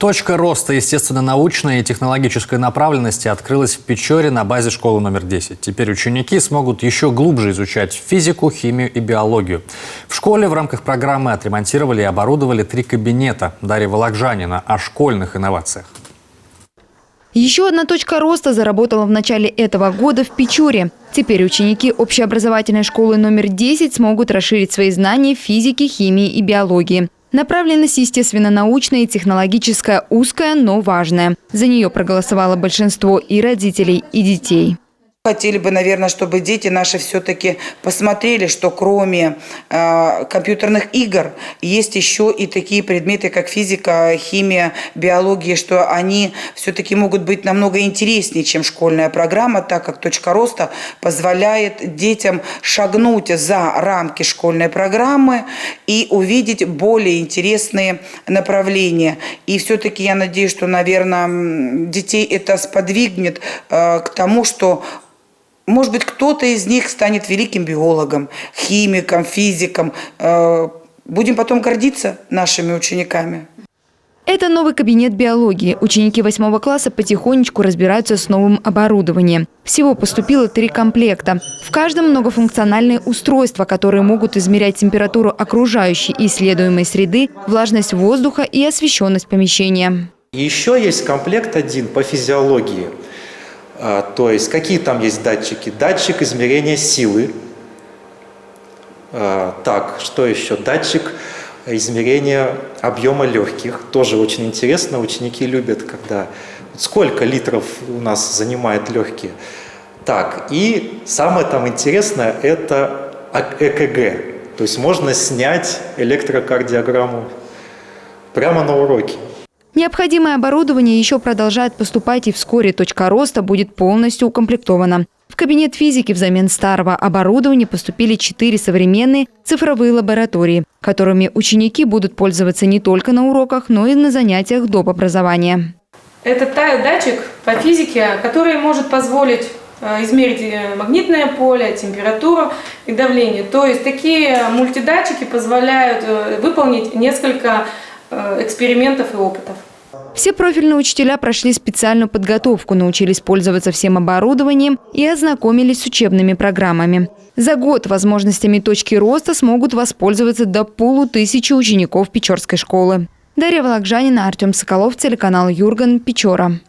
Точка роста естественно-научной и технологической направленности открылась в Печоре на базе школы номер 10. Теперь ученики смогут еще глубже изучать физику, химию и биологию. В школе в рамках программы отремонтировали и оборудовали 3 кабинета. Дарья Вологжанина о школьных инновациях. Еще одна точка роста заработала в начале этого года в Печоре. Теперь ученики общеобразовательной школы номер 10 смогут расширить свои знания в физике, химии и биологии. Направленность естественно-научная и технологическая узкая, но важная. За нее проголосовало большинство и родителей, и детей. Хотели бы, наверное, чтобы дети наши все-таки посмотрели, что кроме компьютерных игр есть еще и такие предметы, как физика, химия, биология, что они все-таки могут быть намного интереснее, чем школьная программа, так как точка роста позволяет детям шагнуть за рамки школьной программы и увидеть более интересные направления. И все-таки я надеюсь, что, наверное, детей это сподвигнет к тому, что может быть, кто-то из них станет великим биологом, химиком, физиком. Будем потом гордиться нашими учениками. Это новый кабинет биологии. Ученики 8 класса потихонечку разбираются с новым оборудованием. Всего поступило 3 комплекта. В каждом многофункциональные устройства, которые могут измерять температуру окружающей и исследуемой среды, влажность воздуха и освещенность помещения. Еще есть комплект один по физиологии. То есть, какие там есть датчики? Датчик измерения силы. Так, что еще? Датчик измерения объема легких. Тоже очень интересно. Ученики любят, когда... Сколько литров у нас занимает легкие? Так, и самое там интересное – это ЭКГ. То есть, можно снять электрокардиограмму прямо на уроке. Необходимое оборудование еще продолжает поступать, и вскоре точка роста будет полностью укомплектована. В кабинет физики взамен старого оборудования поступили 4 современные цифровые лаборатории, которыми ученики будут пользоваться не только на уроках, но и на занятиях доп. Образования. Это датчик по физике, который может позволить измерить магнитное поле, температуру и давление. То есть такие мультидатчики позволяют выполнить несколько экспериментов и опытов. Все профильные учителя прошли специальную подготовку, научились пользоваться всем оборудованием и ознакомились с учебными программами. За год возможностями точки роста смогут воспользоваться до 500 учеников Печорской школы. Дарья Вологжанина, Артем Соколов, телеканал Юрган, Печора.